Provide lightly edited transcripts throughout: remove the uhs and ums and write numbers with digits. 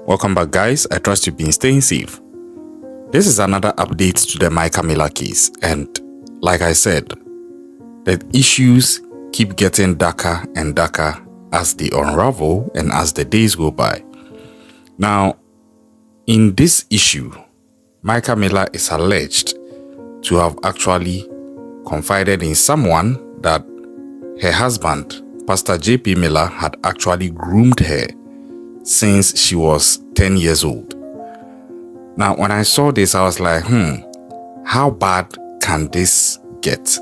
Welcome back, guys. I trust you've been staying safe. This is another update to the Mica case, and like I said, the issues keep getting darker and darker as they unravel and as the days go by. Now, in this issue, Mica is alleged to have actually confided in someone that her husband, Pastor J.P. Miller, had actually groomed her since she was 10 years old. Now, when I saw this, I was like, how bad can this get?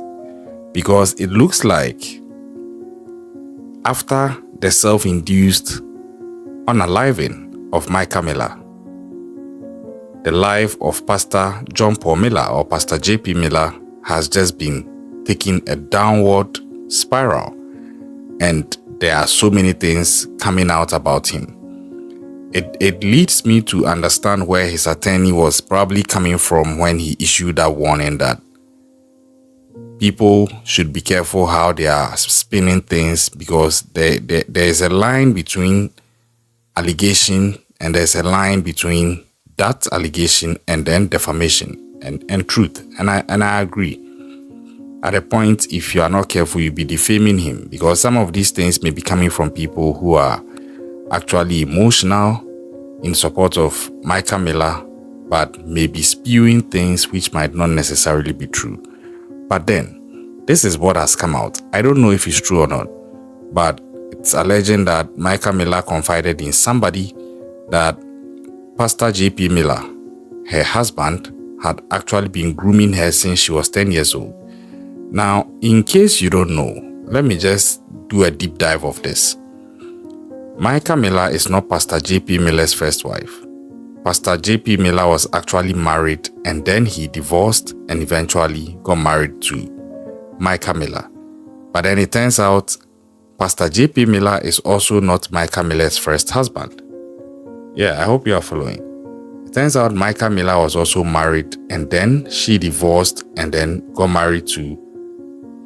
Because it looks like after the self-induced unaliving of Mica Miller, the life of Pastor John Paul Miller or Pastor J.P. Miller has just been taking a downward spiral, and there are so many things coming out about him. It leads me to understand where his attorney was probably coming from when he issued that warning that people should be careful how they are spinning things, because there is a line between allegation and there's a line between that allegation and then defamation and truth. And I agree. At a point, if you are not careful, you'll be defaming him, because some of these things may be coming from people who are actually emotional in support of Mica Miller, but may be spewing things which might not necessarily be true. But then, this is what has come out. I don't know if it's true or not, but it's alleging that Mica Miller confided in somebody that Pastor J.P. Miller, her husband, had actually been grooming her since she was 10 years old. Now, in case you don't know, let me just do a deep dive of this. Mica Miller is not Pastor J.P. Miller's first wife. Pastor J.P. Miller was actually married, and then he divorced and eventually got married to Mica Miller. But then it turns out Pastor J.P. Miller is also not Mica Miller's first husband. Yeah, I hope you are following. It turns out Mica Miller was also married, and then she divorced and then got married to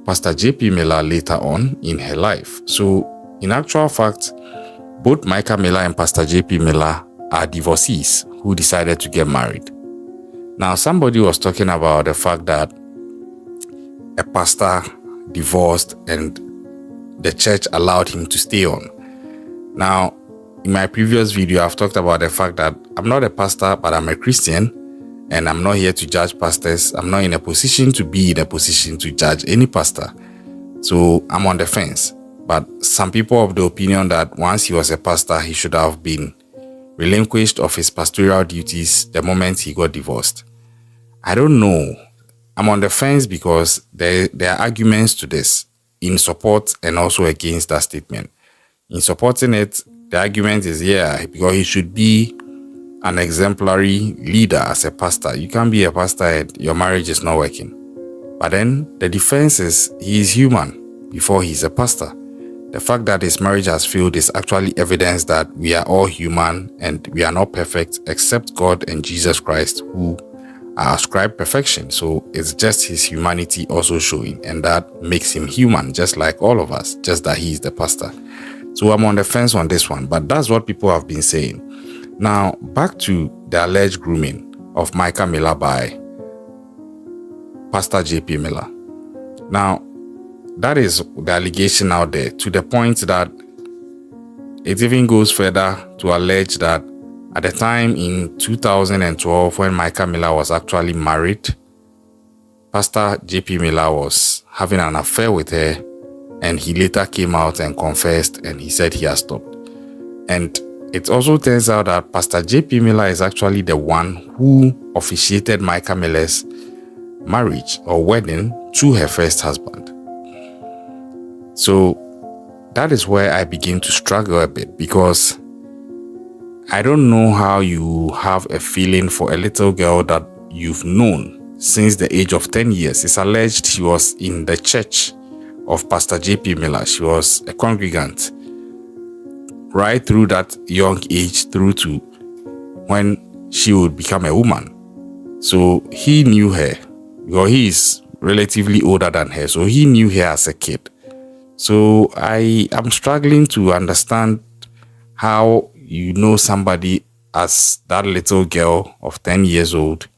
Pastor J.P. Miller later on in her life. So, in actual fact, both Mica Miller and Pastor J.P. Miller are divorcees who decided to get married. Now, somebody was talking about the fact that a pastor divorced and the church allowed him to stay on. Now, in my previous video, I've talked about the fact that I'm not a pastor, but I'm a Christian, and I'm not here to judge pastors. I'm not in a position to be in a position to judge any pastor. So I'm on the fence. But some people of the opinion that once he was a pastor, he should have been relinquished of his pastoral duties the moment he got divorced. I don't know. I'm on the fence because there are arguments to this in support and also against that statement. In supporting it, the argument is, because he should be an exemplary leader as a pastor. You can't be a pastor and your marriage is not working. But then the defense is he is human before he's a pastor. The fact that his marriage has failed is actually evidence that we are all human and we are not perfect except God and Jesus Christ, who are ascribed perfection. So it's just his humanity also showing, and that makes him human just like all of us, just that he is the pastor. So I'm on the fence on this one, but that's what people have been saying. Now, back to the alleged grooming of Mica Miller by Pastor J.P. Miller. Now, that is the allegation out there, to the point that it even goes further to allege that at the time in 2012, when Mica Miller was actually married, Pastor J.P. Miller was having an affair with her, and he later came out and confessed, and he said he has stopped. And it also turns out that Pastor J.P. Miller is actually the one who officiated Mica Miller's marriage or wedding to her first husband. So that is where I begin to struggle a bit, because I don't know how you have a feeling for a little girl that you've known since the age of 10 years. It's alleged she was in the church of Pastor J.P. Miller. She was a congregant right through that young age through to when she would become a woman. So he knew her, because he is relatively older than her. So he knew her as a kid. So I am struggling to understand how you know somebody as that little girl of 10 years old,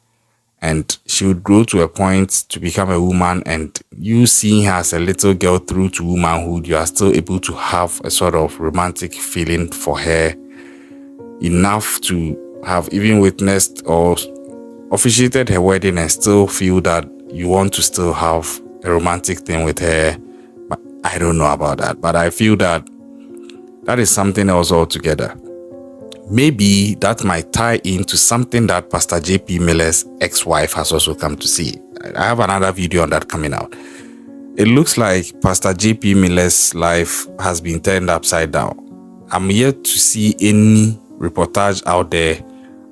and she would grow to a point to become a woman, and you seeing her as a little girl through to womanhood, you are still able to have a sort of romantic feeling for her, enough to have even witnessed or officiated her wedding and still feel that you want to still have a romantic thing with her. But I don't know about that, but I feel that that is something else altogether. Maybe that might tie into something that Pastor J.P. Miller's ex-wife has also come to see. I have another video on that coming out. It looks like Pastor J.P. Miller's life has been turned upside down. I'm yet to see any reportage out there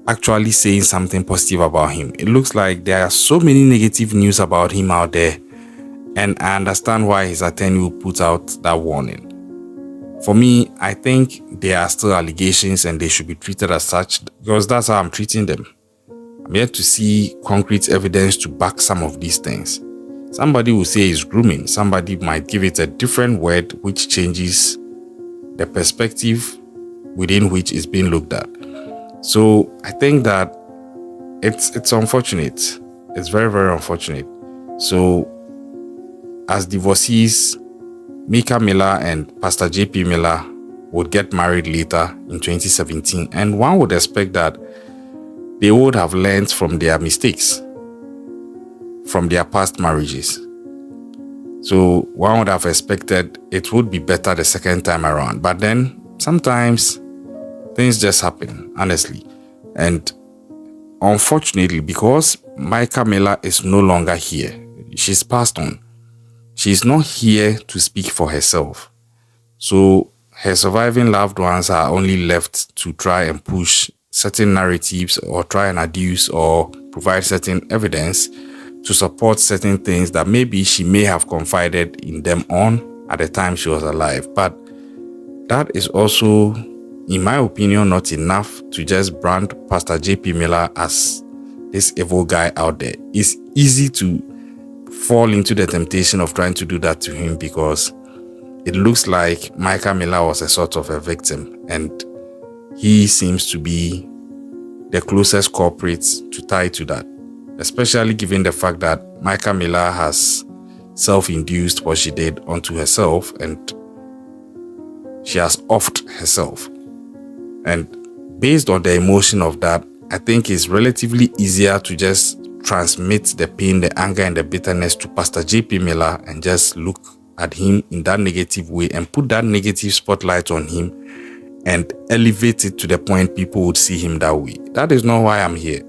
actually saying something positive about him. It looks like there are so many negative news about him out there, and I understand why his attorney will put out that warning. For me, I think there are still allegations and they should be treated as such, because that's how I'm treating them. I'm yet to see concrete evidence to back some of these things. Somebody will say it's grooming. Somebody might give it a different word which changes the perspective within which it's being looked at. So I think that it's unfortunate. It's very, very unfortunate. So as divorcees, Mica Miller and Pastor J.P. Miller would get married later in 2017, and one would expect that they would have learned from their mistakes, from their past marriages. So one would have expected it would be better the second time around. But then sometimes things just happen, honestly. And unfortunately, because Mica Miller is no longer here, she's passed on. She's not here to speak for herself. So her surviving loved ones are only left to try and push certain narratives or try and adduce or provide certain evidence to support certain things that maybe she may have confided in them on at the time she was alive. But that is also, in my opinion, not enough to just brand Pastor J.P. Miller as this evil guy out there. It's easy to fall into the temptation of trying to do that to him, because it looks like Mica Miller was a sort of a victim, and he seems to be the closest culprit to tie to that, especially given the fact that Mica Miller has self-induced what she did onto herself, and she has offed herself. And based on the emotion of that, I think it's relatively easier to just transmit the pain, the anger, and the bitterness to Pastor J.P. Miller and just look at him in that negative way and put that negative spotlight on him and elevate it to the point people would see him that way. That is not why I'm here.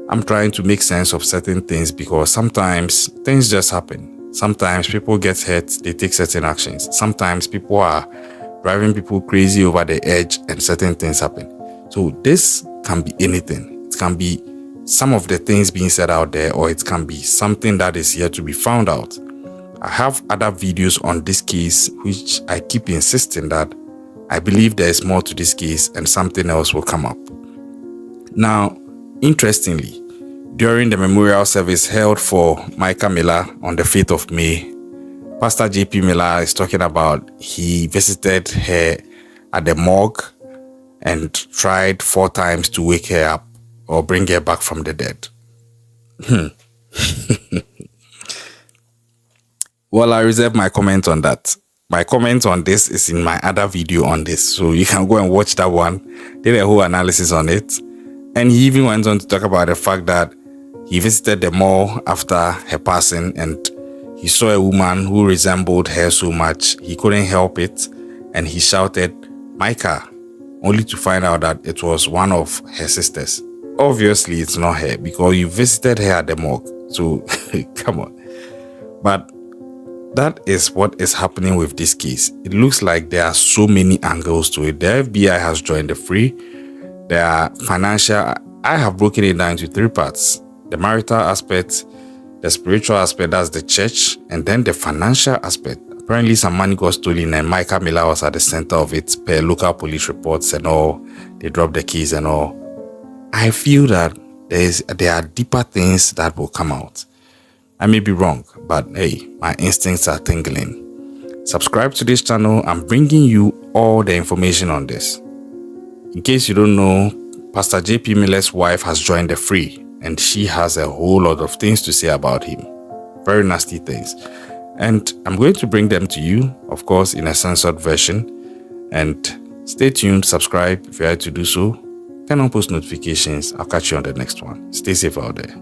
I'm trying to make sense of certain things, because sometimes things just happen. Sometimes people get hurt, they take certain actions. Sometimes people are driving people crazy over the edge and certain things happen. So this can be anything. It can be some of the things being said out there, or it can be something that is yet to be found out. I have other videos on this case which I keep insisting that I believe there is more to this case and something else will come up. Now, interestingly, during the memorial service held for Mica Miller on the 5th of May, Pastor J.P. Miller is talking about he visited her at the morgue and tried 4 times to wake her up or bring her back from the dead. Well, I reserve my comment on that. My comment on this is in my other video on this, so you can go and watch that one. Did a whole analysis on it. And he even went on to talk about the fact that he visited the mall after her passing and he saw a woman who resembled her so much he couldn't help it, and he shouted, "Mica," only to find out that it was one of her sisters. Obviously, it's not her, because you visited her at the morgue. So, come on. But that is what is happening with this case. It looks like there are so many angles to it. The FBI has joined the fray. There are financial. I have broken it down into 3 parts. The marital aspect, the spiritual aspect, that's the church, and then the financial aspect. Apparently, some money got stolen and Mica Miller was at the center of it per local police reports and all. They dropped the keys and all. I feel that there are deeper things that will come out. I may be wrong, but hey, my instincts are tingling. Subscribe to this channel. I'm bringing you all the information on this. In case you don't know, Pastor J.P. Miller's wife has joined the fray, and she has a whole lot of things to say about him. Very nasty things. And I'm going to bring them to you, of course, in a censored version. And stay tuned, subscribe if you like to do so. Turn on post notifications. I'll catch you on the next one. Stay safe out there.